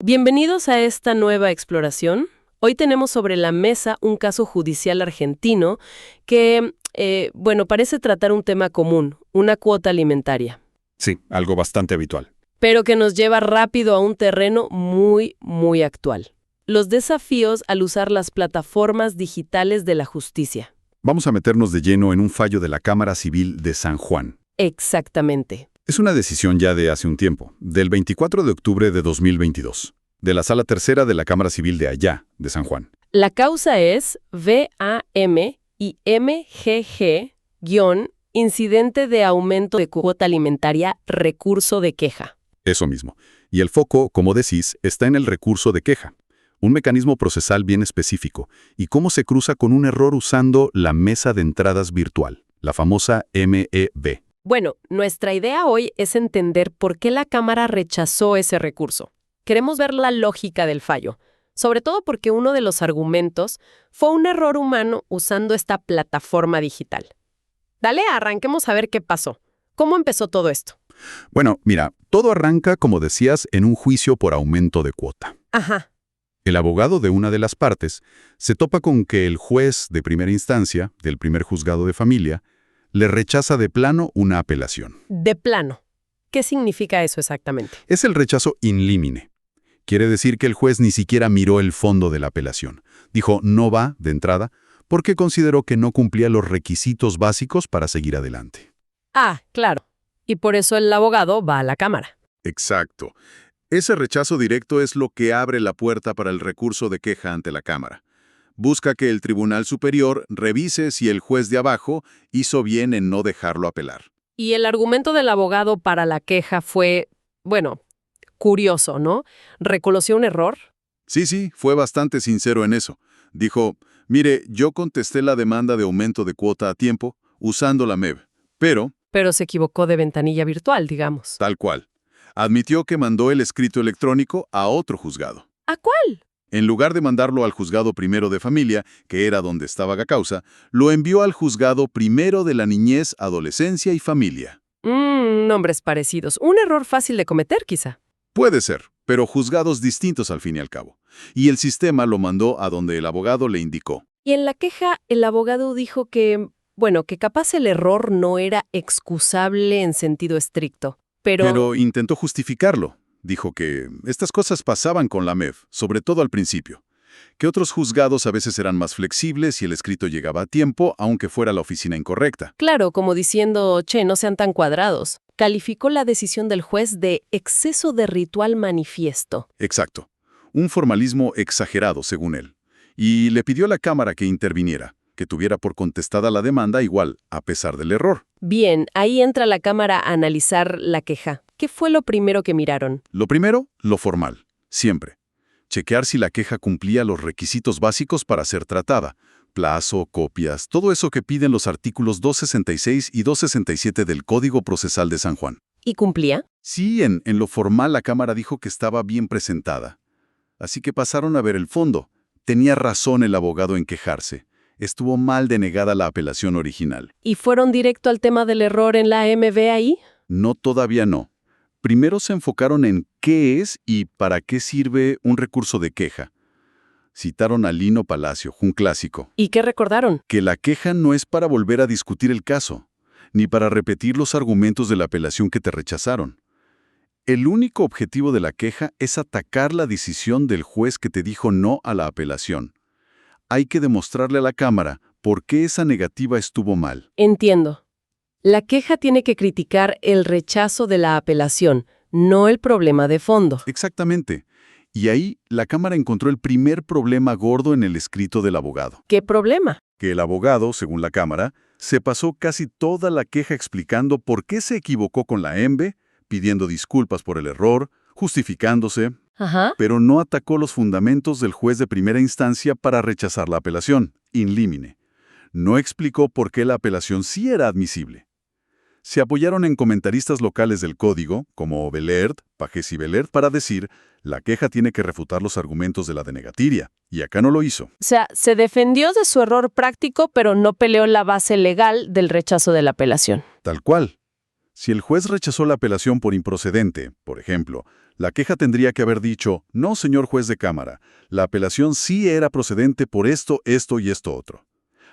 Bienvenidos a esta nueva exploración. Hoy tenemos sobre la mesa un caso judicial argentino que, parece tratar un tema común, una cuota alimentaria, Sí, algo bastante habitual. pero que nos lleva rápido a un terreno muy, muy actual. Los desafíos al usar las plataformas digitales de la justicia. Vamos a meternos de lleno en un fallo de la Cámara Civil de San Juan. Exactamente. Es una decisión ya de hace un tiempo, del 24 de octubre de 2022, de la Sala Tercera de la Cámara Civil de allá, de San Juan. La causa es VAM-IMGG-Incidente de aumento de cuota alimentaria, recurso de queja. Eso mismo. Y el foco, como decís, está en el recurso de queja. Un mecanismo procesal bien específico, y cómo se cruza con un error usando la mesa de entradas virtual, la famosa MEB. Bueno, nuestra idea hoy es entender por qué la Cámara rechazó ese recurso. Queremos ver la lógica del fallo, sobre todo porque uno de los argumentos fue un error humano usando esta plataforma digital. Dale, arranquemos a ver qué pasó. ¿Cómo empezó todo esto? Bueno, mira, todo arranca, como decías, en un juicio por aumento de cuota. Ajá. El abogado de una de las partes se topa con que el juez de primera instancia, del primer juzgado de familia, le rechaza de plano una apelación. De plano. ¿Qué significa eso exactamente? Es el rechazo in limine. Quiere decir que el juez ni siquiera miró el fondo de la apelación. Dijo no va, de entrada, porque consideró que no cumplía los requisitos básicos para seguir adelante. Ah, claro. Y por eso el abogado va a la Cámara. Exacto. Ese rechazo directo es lo que abre la puerta para el recurso de queja ante la Cámara. Busca que el Tribunal Superior revise si el juez de abajo hizo bien en no dejarlo apelar. Y el argumento del abogado para la queja fue, curioso, ¿no? ¿Reconoció un error? Sí, fue bastante sincero en eso. Dijo, mire, yo contesté la demanda de aumento de cuota a tiempo usando la MEB, pero, Pero se equivocó de ventanilla virtual, digamos. tal cual, admitió que mandó el escrito electrónico a otro juzgado. ¿A cuál? En lugar de mandarlo al juzgado primero de familia, que era donde estaba la causa, lo envió al juzgado primero de la niñez, adolescencia y familia. Nombres parecidos. Un error fácil de cometer, quizá. Puede ser, pero juzgados distintos al fin y al cabo. Y el sistema lo mandó a donde el abogado le indicó. Y en la queja, el abogado dijo que capaz el error no era excusable en sentido estricto. Pero intentó justificarlo. Dijo que estas cosas pasaban con la MEF, sobre todo al principio. Que otros juzgados a veces eran más flexibles y el escrito llegaba a tiempo, aunque fuera la oficina incorrecta. Claro, como diciendo, no sean tan cuadrados. Calificó la decisión del juez de exceso de ritual manifiesto. Exacto. Un formalismo exagerado, según él. Y le pidió a la Cámara que interviniera, que tuviera por contestada la demanda igual, a pesar del error. Bien, ahí entra la Cámara a analizar la queja. ¿Qué fue lo primero que miraron? Lo primero, lo formal, siempre. Chequear si la queja cumplía los requisitos básicos para ser tratada. Plazo, copias, todo eso que piden los artículos 266 y 267 del Código Procesal de San Juan. ¿Y cumplía? Sí, en lo formal la Cámara dijo que estaba bien presentada. Así que pasaron a ver el fondo. Tenía razón el abogado en quejarse. Estuvo mal denegada la apelación original. ¿Y fueron directo al tema del error en la MB ahí? No, todavía no. Primero se enfocaron en qué es y para qué sirve un recurso de queja. Citaron a Lino Palacio, un clásico. ¿Y qué recordaron? Que la queja no es para volver a discutir el caso, ni para repetir los argumentos de la apelación que te rechazaron. El único objetivo de la queja es atacar la decisión del juez que te dijo no a la apelación. Hay que demostrarle a la Cámara por qué esa negativa estuvo mal. Entiendo. La queja tiene que criticar el rechazo de la apelación, no el problema de fondo. Exactamente. Y ahí la Cámara encontró el primer problema gordo en el escrito del abogado. ¿Qué problema? Que el abogado, según la Cámara, se pasó casi toda la queja explicando por qué se equivocó con la EMBE, pidiendo disculpas por el error, justificándose, Ajá. pero no atacó los fundamentos del juez de primera instancia para rechazar la apelación, in limine. No explicó por qué la apelación sí era admisible. Se apoyaron en comentaristas locales del código, como Belert, Pagés y Belert, para decir, la queja tiene que refutar los argumentos de la denegatiria, y acá no lo hizo. O sea, se defendió de su error práctico, pero no peleó la base legal del rechazo de la apelación. Tal cual. Si el juez rechazó la apelación por improcedente, por ejemplo, La queja tendría que haber dicho, no, señor juez de cámara, la apelación sí era procedente por esto, esto y esto otro.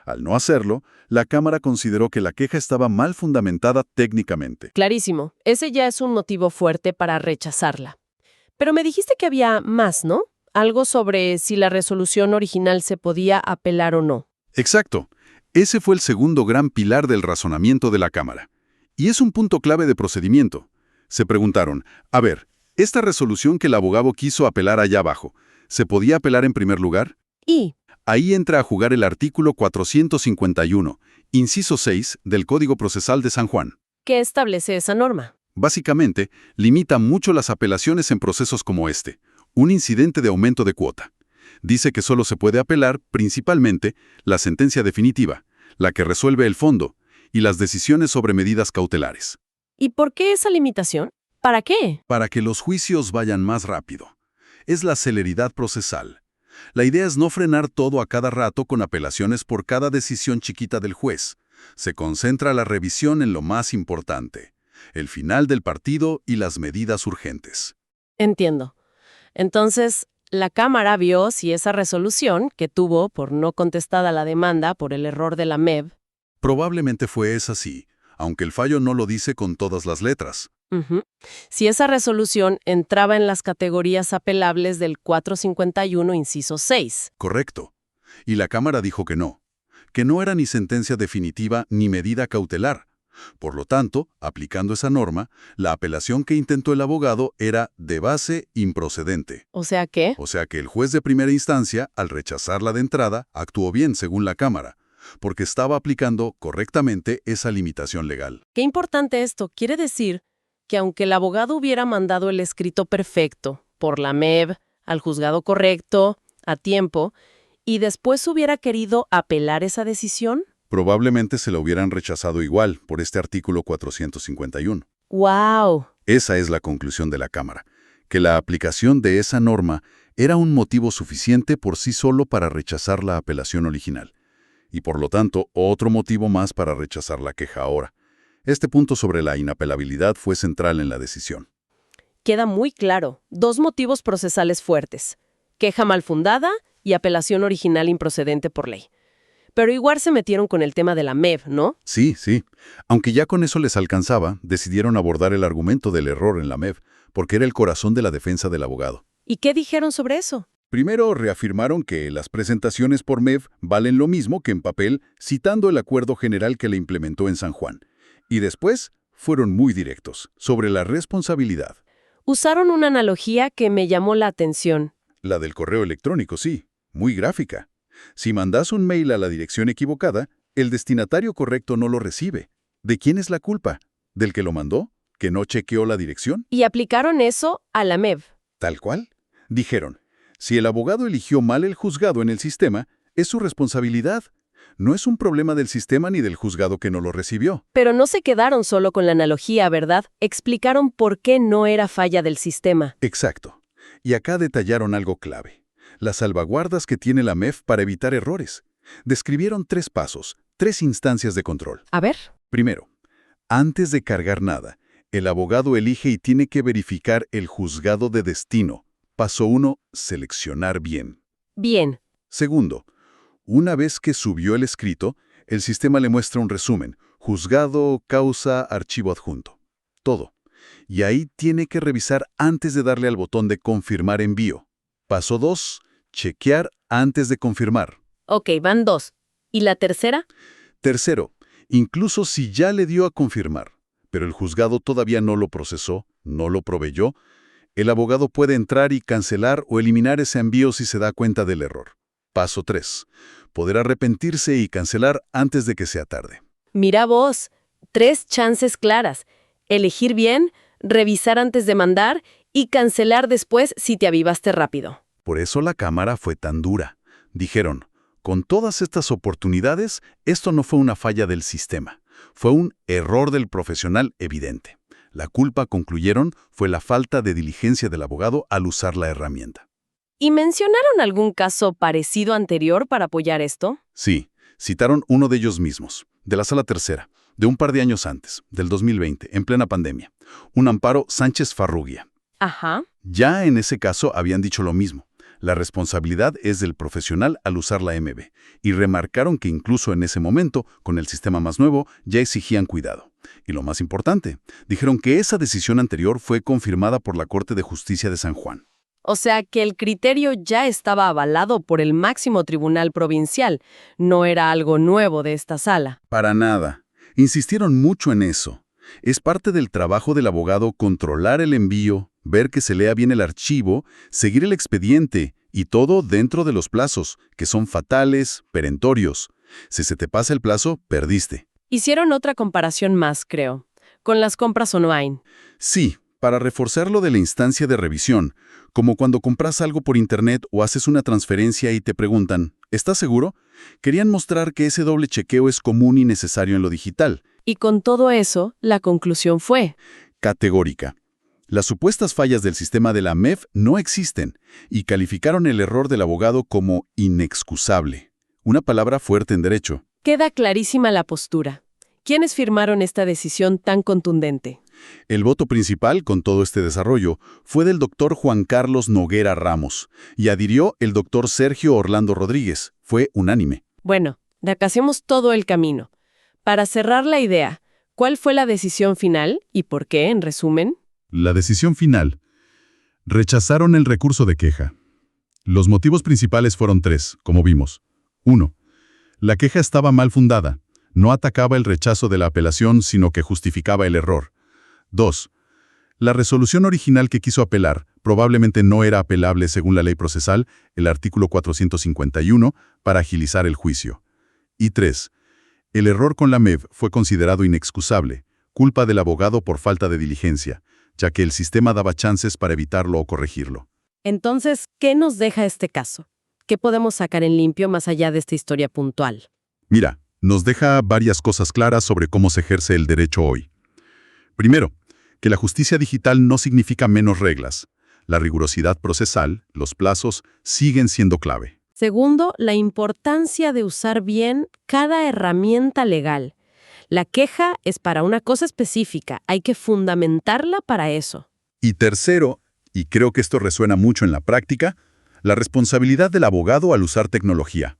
Al no hacerlo, la Cámara consideró que la queja estaba mal fundamentada técnicamente. Clarísimo, ese ya es un motivo fuerte para rechazarla. Pero me dijiste que había más, ¿no? Algo sobre si la resolución original se podía apelar o no. Exacto. Ese fue el segundo gran pilar del razonamiento de la Cámara. Y es un punto clave de procedimiento. Se preguntaron, a ver, esta resolución que el abogado quiso apelar allá abajo, ¿se podía apelar en primer lugar? Y Ahí entra a jugar el artículo 451, inciso 6 del Código Procesal de San Juan. ¿qué establece esa norma? Básicamente, limita mucho las apelaciones en procesos como este, un incidente de aumento de cuota. Dice que solo se puede apelar, principalmente, la sentencia definitiva, la que resuelve el fondo, y las decisiones sobre medidas cautelares. ¿Y por qué esa limitación? ¿Para qué? Para que los juicios vayan más rápido. Es la celeridad procesal. La idea es no frenar todo a cada rato con apelaciones por cada decisión chiquita del juez. Se concentra la revisión en lo más importante, el final del partido y las medidas urgentes. Entiendo. Entonces, la Cámara vio si esa resolución, que tuvo por no contestada la demanda por el error de la MEV, Probablemente fue así, aunque el fallo no lo dice con todas las letras. si esa resolución entraba en las categorías apelables del 451, inciso 6. Correcto. Y la Cámara dijo que no era ni sentencia definitiva ni medida cautelar. Por lo tanto, aplicando esa norma, la apelación que intentó el abogado era de base improcedente. O sea que, O sea que el juez de primera instancia, al rechazarla de entrada, actuó bien según la Cámara, porque estaba aplicando correctamente esa limitación legal. qué importante esto. Quiere decir que aunque el abogado hubiera mandado el escrito perfecto, por la MEV, al juzgado correcto, a tiempo, y después hubiera querido apelar esa decisión, Probablemente se la hubieran rechazado igual por este artículo 451. ¡wow! Esa es la conclusión de la Cámara, que la aplicación de esa norma era un motivo suficiente por sí solo para rechazar la apelación original, y por lo tanto otro motivo más para rechazar la queja ahora. Este punto sobre la inapelabilidad fue central en la decisión. Queda muy claro, dos motivos procesales fuertes: queja mal fundada y apelación original improcedente por ley. Pero igual se metieron con el tema de la MEV, ¿no? Sí. Aunque ya con eso les alcanzaba, decidieron abordar el argumento del error en la MEV, porque era el corazón de la defensa del abogado. ¿Y qué dijeron sobre eso? Primero, reafirmaron que las presentaciones por MEV valen lo mismo que en papel, citando el acuerdo general que le implementó en San Juan. Y después, fueron muy directos sobre la responsabilidad. Usaron una analogía que me llamó la atención. La del correo electrónico, sí, muy gráfica. Si mandas un mail a la dirección equivocada, el destinatario correcto no lo recibe. ¿De quién es la culpa? ¿Del que lo mandó? ¿Que no chequeó la dirección? Y aplicaron eso a la MEV. Tal cual. Dijeron, si el abogado eligió mal el juzgado en el sistema, es su responsabilidad. No es un problema del sistema ni del juzgado que no lo recibió. Pero no se quedaron solo con la analogía, ¿verdad? Explicaron por qué no era falla del sistema. Exacto. Y acá detallaron algo clave: las salvaguardas que tiene la MEV para evitar errores. Describieron 3 pasos, 3 instancias de control. A ver. Primero, antes de cargar nada, el abogado elige y tiene que verificar el juzgado de destino. Paso 1, seleccionar bien. Bien. Segundo, una vez que subió el escrito, el sistema le muestra un resumen: juzgado, causa, archivo adjunto. Todo. Y ahí tiene que revisar antes de darle al botón de confirmar envío. Paso 2, chequear antes de confirmar. Ok, van 2. ¿Y la tercera? Tercero, incluso si ya le dio a confirmar, pero el juzgado todavía no lo procesó, no lo proveyó, el abogado puede entrar y cancelar o eliminar ese envío si se da cuenta del error. Paso 3, poder arrepentirse y cancelar antes de que sea tarde. Mira vos, 3 chances claras: elegir bien, revisar antes de mandar y cancelar después si te avivaste rápido. Por eso la Cámara fue tan dura. Dijeron, con todas estas oportunidades, esto no fue una falla del sistema, fue un error del profesional evidente. La culpa, concluyeron, fue la falta de diligencia del abogado al usar la herramienta. ¿Y mencionaron algún caso parecido anterior para apoyar esto? Sí, citaron uno de ellos mismos, de la Sala Tercera, de un par de años antes, del 2020, en plena pandemia. Un amparo Sánchez Farrugia. Ajá. Ya en ese caso habían dicho lo mismo. La responsabilidad es del profesional al usar la MB, y remarcaron que incluso en ese momento, con el sistema más nuevo, ya exigían cuidado. Y lo más importante, dijeron que esa decisión anterior fue confirmada por la Corte de Justicia de San Juan. O sea que el criterio ya estaba avalado por el máximo tribunal provincial, no era algo nuevo de esta sala. Para nada. Insistieron mucho en eso. Es parte del trabajo del abogado controlar el envío, ver que se lea bien el archivo, seguir el expediente, y todo dentro de los plazos, que son fatales, perentorios. Si se te pasa el plazo, perdiste. Hicieron otra comparación más, creo, con las compras online. Sí, para reforzar lo de la instancia de revisión, como cuando compras algo por internet o haces una transferencia y te preguntan, ¿estás seguro? Querían mostrar que ese doble chequeo es común y necesario en lo digital. Y con todo eso, la conclusión fue: Categórica. Las supuestas fallas del sistema de la MEF no existen y calificaron el error del abogado como inexcusable. Una palabra fuerte en derecho. queda clarísima la postura. ¿Quiénes firmaron esta decisión tan contundente? El voto principal con todo este desarrollo fue del doctor Juan Carlos Noguera Ramos y adhirió el doctor Sergio Orlando Rodríguez. Fue unánime. Bueno, recasemos todo el camino. Para cerrar la idea, ¿cuál fue la decisión final y por qué, en resumen? La decisión final. Rechazaron el recurso de queja. Los motivos principales fueron 3, como vimos. 1. La queja estaba mal fundada. No atacaba el rechazo de la apelación, sino que justificaba el error. 2. La resolución original que quiso apelar probablemente no era apelable según la ley procesal, el artículo 451, para agilizar el juicio. Y 3. El error con la MEV fue considerado inexcusable, culpa del abogado por falta de diligencia, ya que el sistema daba chances para evitarlo o corregirlo. Entonces, ¿qué nos deja este caso? ¿Qué podemos sacar en limpio más allá de esta historia puntual? Mira, nos deja varias cosas claras sobre cómo se ejerce el derecho hoy. Primero, que la justicia digital no significa menos reglas. La rigurosidad procesal, los plazos, siguen siendo clave. Segundo, la importancia de usar bien cada herramienta legal. La queja es para una cosa específica, hay que fundamentarla para eso. Y tercero, y creo que esto resuena mucho en la práctica, la responsabilidad del abogado al usar tecnología.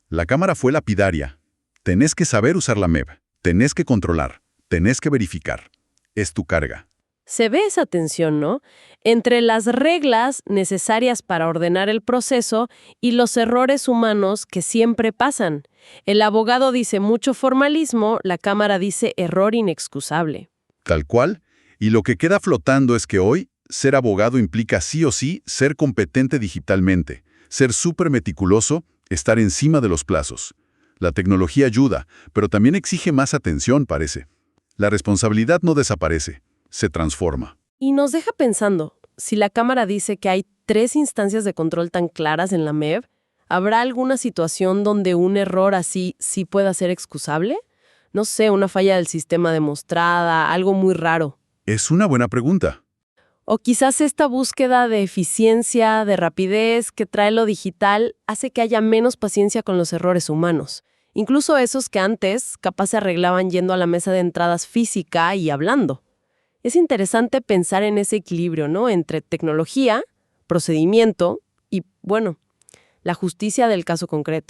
La Cámara fue lapidaria. Tenés que saber usar la MEV, tenés que controlar, tenés que verificar. Es tu carga. Se ve esa tensión, ¿no? Entre las reglas necesarias para ordenar el proceso y los errores humanos que siempre pasan. El abogado dice mucho formalismo, la Cámara dice error inexcusable. Tal cual, y lo que queda flotando es que hoy, ser abogado implica sí o sí ser competente digitalmente, ser súper meticuloso, estar encima de los plazos. La tecnología ayuda, pero también exige más atención, parece. La responsabilidad no desaparece, se transforma. Y nos deja pensando, si la Cámara dice que hay 3 instancias de control tan claras en la MEV, ¿habrá alguna situación donde un error así sí pueda ser excusable? No sé, una falla del sistema demostrada, algo muy raro. Es una buena pregunta. O quizás esta búsqueda de eficiencia, de rapidez que trae lo digital hace que haya menos paciencia con los errores humanos. Incluso esos que antes capaz se arreglaban yendo a la mesa de entradas física y hablando. Es interesante pensar en ese equilibrio, ¿no? Entre tecnología, procedimiento y, bueno, la justicia del caso concreto.